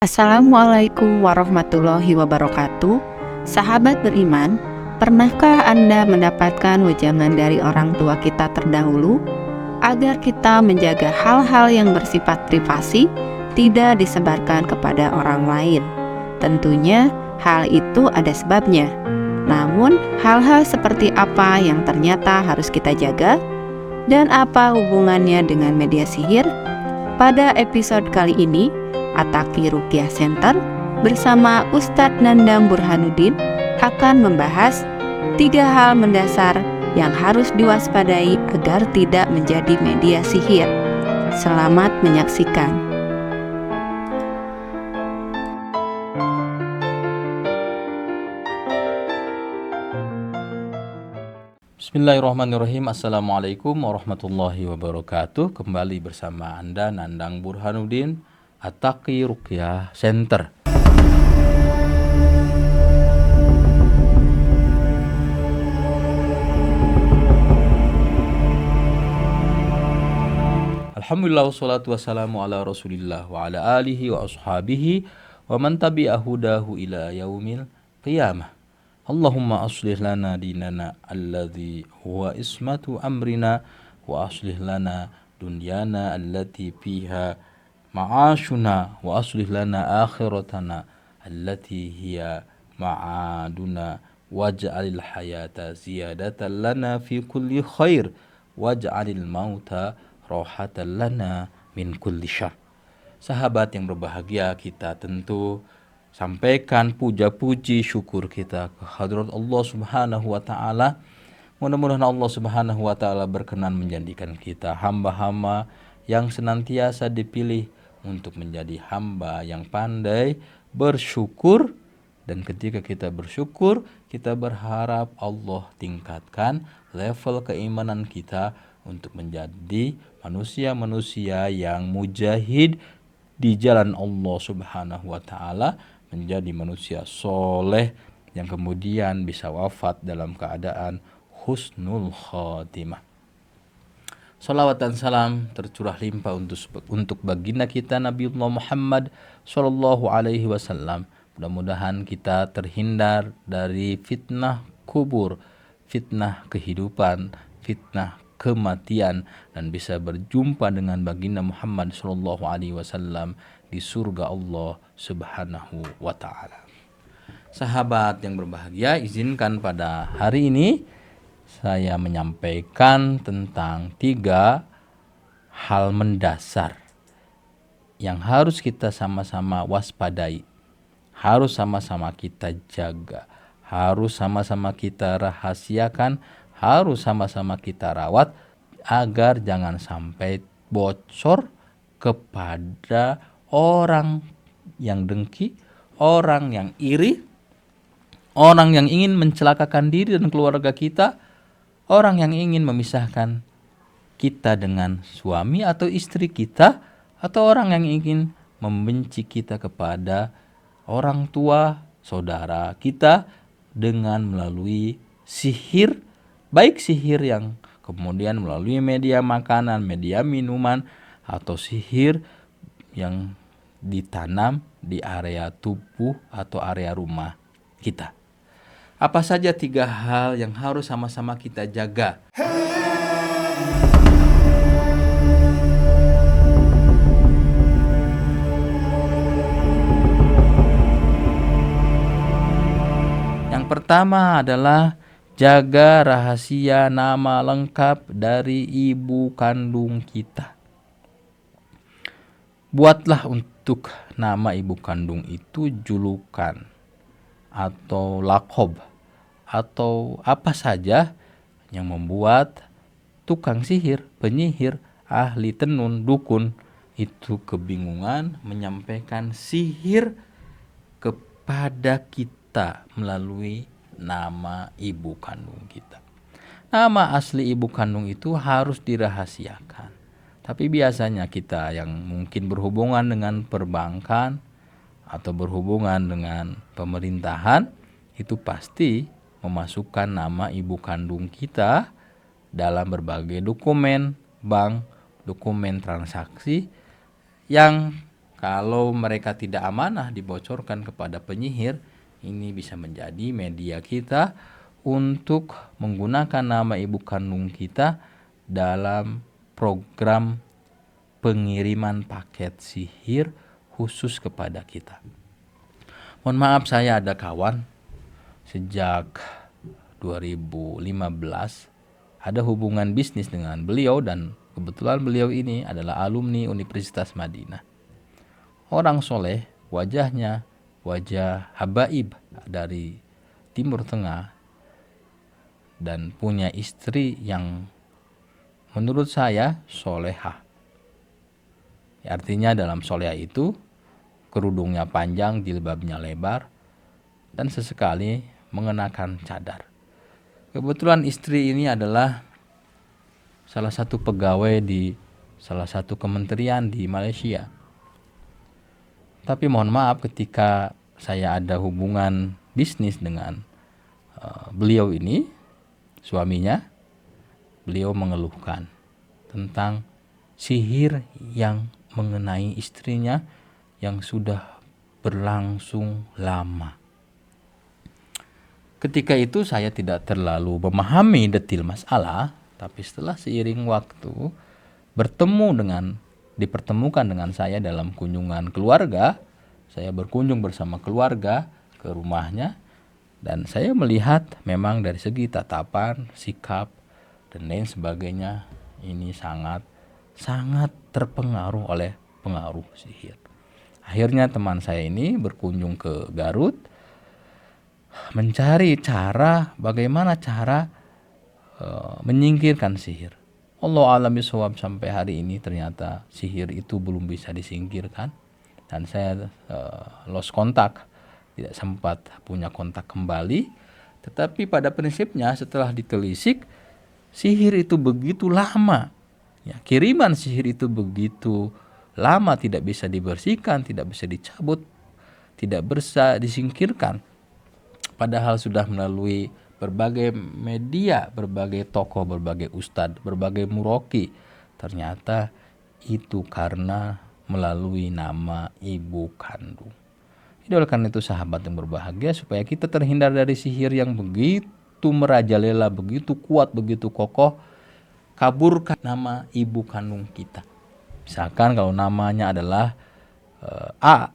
Assalamualaikum warahmatullahi wabarakatuh. Sahabat beriman, pernahkah Anda mendapatkan wejangan dari orang tua kita terdahulu agar kita menjaga hal-hal yang bersifat privasi tidak disebarkan kepada orang lain? Tentunya hal itu ada sebabnya. Namun, hal-hal seperti apa yang ternyata harus kita jaga dan apa hubungannya dengan media sihir? Pada episode kali ini, At-Taqi Ruqyah Center bersama Ustadz Nandang Burhanuddin akan membahas 3 hal mendasar yang harus diwaspadai agar tidak menjadi media sihir. Selamat menyaksikan. Bismillahirrahmanirrahim. Assalamualaikum warahmatullahi wabarakatuh. Kembali bersama Anda Nandang Burhanuddin, At-Taqi Ruqyah Center. Alhamdulillah wassalatu wassalamu ala rasulillah wa ala alihi wa ashabihi wa man tabi'a hudahu ila yaumil qiyamah. Allahumma aslih lana dinana alladhi huwa ismatu amrina wa aslih lana dunyana allati fiha ma'ashuna wa aslih lana akhiratana allati hiya ma'aduna waj'alil hayata ziyadatan lana fi kulli khair waj'alil mauta rohatan lana min kulli syarr. Sahabat yang berbahagia, kita tentu sampaikan puja-puji syukur kita ke hadirat Allah Subhanahu wa taala. Mudah-mudahan Allah Subhanahu wa taala berkenan menjadikan kita hamba-hamba yang senantiasa dipilih untuk menjadi hamba yang pandai bersyukur, dan ketika kita bersyukur, kita berharap Allah tingkatkan level keimanan kita untuk menjadi manusia-manusia yang mujahid di jalan Allah Subhanahu wa taala, menjadi manusia soleh yang kemudian bisa wafat dalam keadaan husnul khatimah. Salawat dan salam tercurah limpah untuk baginda kita Nabiullah Muhammad sallallahu alaihi wasallam. Mudah-mudahan kita terhindar dari fitnah kubur, fitnah kehidupan, fitnah kematian, dan bisa berjumpa dengan baginda Muhammad sallallahu alaihi wasallam di surga Allah Subhanahu wa taala. Sahabat yang berbahagia, izinkan pada hari ini saya menyampaikan tentang 3 hal mendasar yang harus kita sama-sama waspadai, harus sama-sama kita jaga, harus sama-sama kita rahasiakan, harus sama-sama kita rawat agar jangan sampai bocor kepada orang yang dengki, orang yang iri, orang yang ingin mencelakakan diri dan keluarga kita, orang yang ingin memisahkan kita dengan suami atau istri kita, atau orang yang ingin membenci kita kepada orang tua, saudara kita dengan melalui sihir, baik sihir yang kemudian melalui media makanan, media minuman, atau sihir yang ditanam di area tubuh atau area rumah kita. Apa saja 3 hal yang harus sama-sama kita jaga? Yang pertama adalah jaga rahasia nama lengkap dari ibu kandung kita. Buatlah untuk nama ibu kandung itu julukan atau lakob atau apa saja yang membuat tukang sihir, penyihir, ahli tenun, dukun itu kebingungan menyampaikan sihir kepada kita melalui nama ibu kandung kita. Nama asli ibu kandung itu harus dirahasiakan. Tapi biasanya kita yang mungkin berhubungan dengan perbankan atau berhubungan dengan pemerintahan itu pasti memasukkan nama ibu kandung kita dalam berbagai dokumen bank, dokumen transaksi yang Kalau mereka tidak amanah dibocorkan kepada penyihir, ini bisa menjadi media kita untuk menggunakan nama ibu kandung kita dalam program pengiriman paket sihir khusus kepada kita. Mohon maaf, saya ada kawan sejak 2015 ada hubungan bisnis dengan beliau, dan kebetulan beliau ini adalah alumni Universitas Madinah. Orang soleh, wajahnya wajah habaib dari Timur Tengah, dan punya istri yang menurut saya solehah. Artinya dalam solehah itu kerudungnya panjang, jilbabnya lebar, dan sesekali mengenakan cadar. Kebetulan istri ini adalah salah satu pegawai di salah satu kementerian di Malaysia. Tapi mohon maaf, ketika saya ada hubungan bisnis dengan beliau ini, suaminya, beliau mengeluhkan tentang sihir yang mengenai istrinya yang sudah berlangsung lama. Ketika itu saya tidak terlalu memahami detail masalah, tapi setelah seiring waktu dipertemukan dengan saya dalam kunjungan keluarga, saya berkunjung bersama keluarga ke rumahnya, dan saya melihat memang dari segi tatapan, sikap, dan lain sebagainya, ini sangat terpengaruh oleh pengaruh sihir. Akhirnya teman saya ini berkunjung ke Garut, mencari bagaimana cara menyingkirkan sihir. Allah alam bisawab, sampai hari ini ternyata sihir itu belum bisa disingkirkan, dan saya lost kontak, tidak sempat punya kontak kembali. Tetapi pada prinsipnya setelah ditelisik, sihir itu begitu lama, kiriman sihir itu begitu lama, tidak bisa dibersihkan, tidak bisa dicabut, tidak bisa disingkirkan. Padahal sudah melalui berbagai media, berbagai tokoh, berbagai ustadz, berbagai muroki. Ternyata itu karena melalui nama ibu kandung. Jadi oleh karena itu sahabat yang berbahagia, supaya kita terhindar dari sihir yang begitu merajalela, begitu kuat, begitu kokoh, kaburkan nama ibu kandung kita. Misalkan kalau namanya adalah A,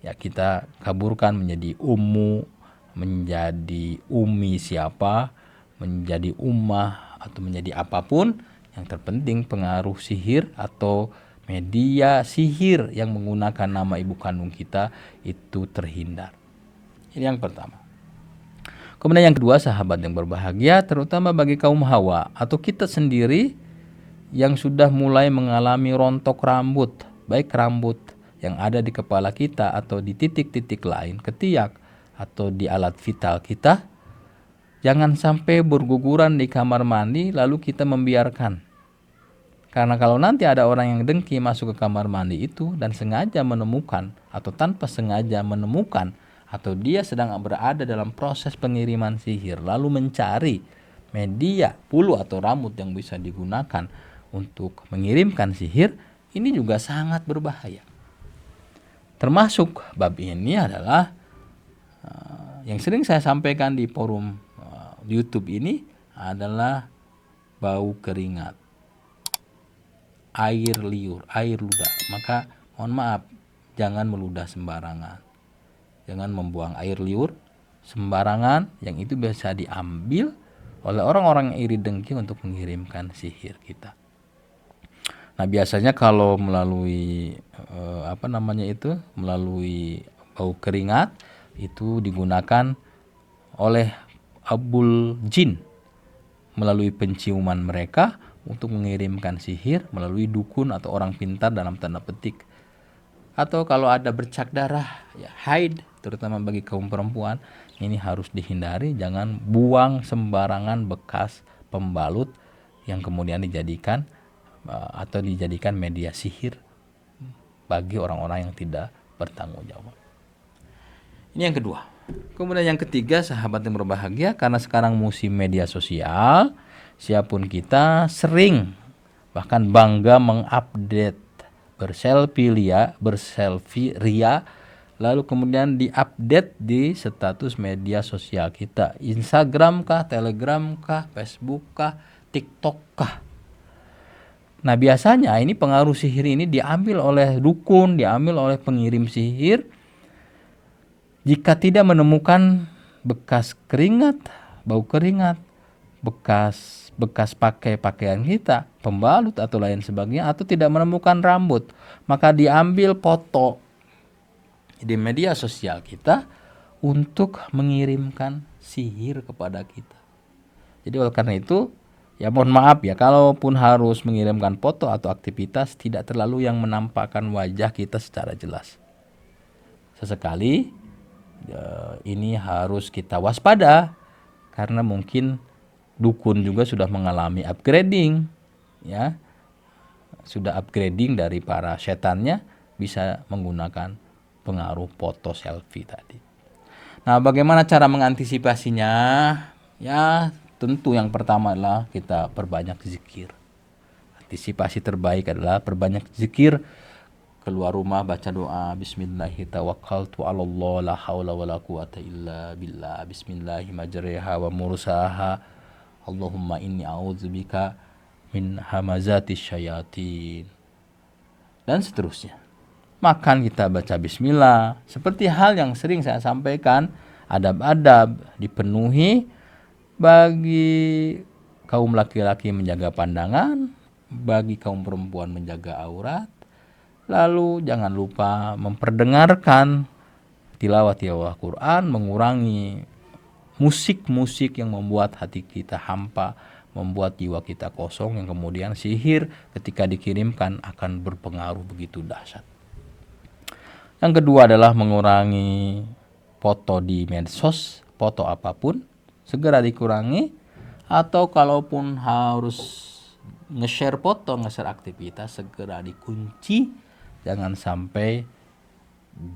ya kita kaburkan menjadi Ummu, menjadi Umi siapa, menjadi Ummah, atau menjadi apapun. Yang terpenting pengaruh sihir atau media sihir yang menggunakan nama ibu kandung kita itu terhindar. Ini yang pertama. Kemudian yang kedua, sahabat yang berbahagia, terutama bagi kaum hawa atau kita sendiri yang sudah mulai mengalami rontok rambut, baik rambut yang ada di kepala kita atau di titik-titik lain, ketiak, atau di alat vital kita, jangan sampai berguguran di kamar mandi lalu kita membiarkan. Karena kalau nanti ada orang yang dengki masuk ke kamar mandi itu dan sengaja menemukan atau tanpa sengaja menemukan, atau dia sedang berada dalam proses pengiriman sihir lalu mencari media, bulu atau rambut yang bisa digunakan untuk mengirimkan sihir, ini juga sangat berbahaya. Termasuk bab ini adalah yang sering saya sampaikan di forum YouTube ini adalah bau keringat, air liur, air ludah. Maka mohon maaf, jangan meludah sembarangan, jangan membuang air liur sembarangan, yang itu bisa diambil oleh orang-orang yang iri dengki untuk mengirimkan sihir kita. Nah biasanya kalau melalui melalui bau keringat itu digunakan oleh abul jin melalui penciuman mereka untuk mengirimkan sihir melalui dukun atau orang pintar dalam tanda petik. Atau kalau ada bercak darah, ya haid, terutama bagi kaum perempuan, ini harus dihindari. Jangan buang sembarangan bekas pembalut yang kemudian dijadikan media sihir bagi orang-orang yang tidak bertanggung jawab. Ini yang kedua. Kemudian yang ketiga, sahabat yang berbahagia, karena sekarang musim media sosial, siapapun kita sering bahkan bangga mengupdate berselfie ria, lalu kemudian diupdate di status media sosial kita, Instagram kah, Telegram kah, Facebook kah, TikTok kah. Nah biasanya ini pengaruh sihir ini diambil oleh dukun, diambil oleh pengirim sihir jika tidak menemukan bekas keringat, bau keringat, bekas pakai pakaian kita, pembalut atau lain sebagainya, atau tidak menemukan rambut, maka diambil foto di media sosial kita untuk mengirimkan sihir kepada kita. Jadi oleh karena itu, ya mohon maaf ya, kalaupun harus mengirimkan foto atau aktivitas, tidak terlalu yang menampakkan wajah kita secara jelas. Sesekali ini harus kita waspada, karena mungkin dukun juga sudah mengalami upgrading, ya, sudah upgrading dari para setannya, bisa menggunakan pengaruh foto selfie tadi. Nah, bagaimana cara mengantisipasinya? Ya, tentu yang pertama adalah kita perbanyak zikir. Antisipasi terbaik adalah perbanyak zikir. Keluar rumah baca doa, bismillahi tawakkaltu 'alallah la haula wala quwata illa billah, bismillahi majriha wa mursaha, Allahumma inni a'udzubika min hamazati syayatin, dan seterusnya. Makan kita baca bismillah. Seperti hal yang sering saya sampaikan, adab-adab dipenuhi. Bagi kaum laki-laki menjaga pandangan, bagi kaum perempuan menjaga aurat. Lalu jangan lupa memperdengarkan tilawah Quran, mengurangi musik-musik yang membuat hati kita hampa, membuat jiwa kita kosong, yang kemudian sihir ketika dikirimkan akan berpengaruh begitu dahsyat. Yang kedua adalah mengurangi foto di medsos, foto apapun segera dikurangi, atau kalaupun harus nge-share foto, nge-share aktivitas, segera dikunci, jangan sampai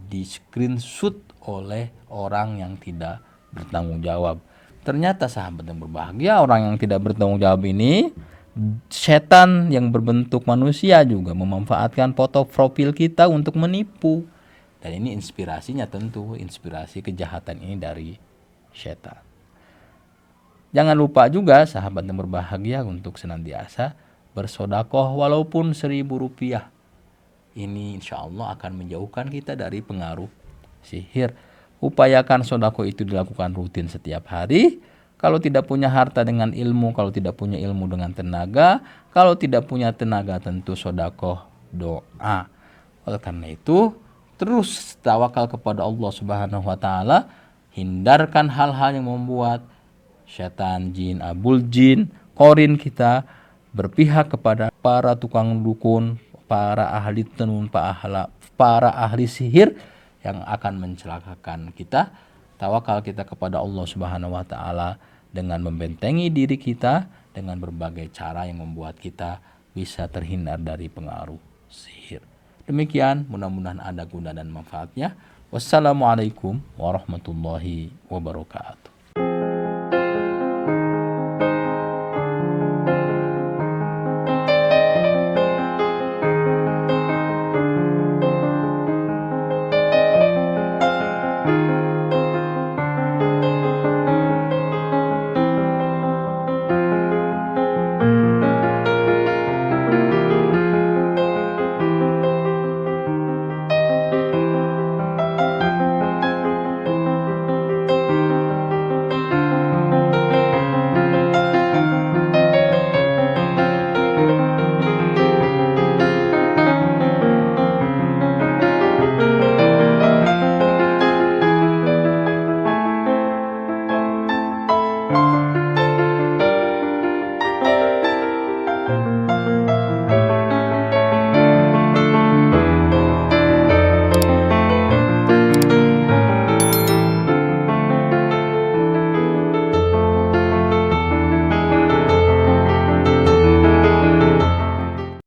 di screenshot oleh orang yang tidak bertanggung jawab. Ternyata sahabat yang berbahagia, orang yang tidak bertanggung jawab ini, setan yang berbentuk manusia juga memanfaatkan foto profil kita untuk menipu. Dan ini inspirasinya tentu, inspirasi kejahatan ini dari setan. Jangan lupa juga sahabat yang berbahagia untuk senantiasa bersodakoh walaupun Rp1.000. Ini insya Allah akan menjauhkan kita dari pengaruh sihir. Upayakan sodakoh itu dilakukan rutin setiap hari. Kalau tidak punya harta dengan ilmu, kalau tidak punya ilmu dengan tenaga, kalau tidak punya tenaga tentu sodakoh doa. Oleh karena itu, terus tawakal kepada Allah Subhanahu wa taala, hindarkan hal-hal yang membuat setan, jin, abul jin, korin kita berpihak kepada para tukang dukun, para ahli tenun, para ahli sihir yang akan mencelakakan kita. Tawakal kita kepada Allah Subhanahu wa taala dengan membentengi diri kita dengan berbagai cara yang membuat kita bisa terhindar dari pengaruh sihir. Demikian, mudah-mudahan ada guna dan manfaatnya. Wassalamualaikum warahmatullahi wabarakatuh.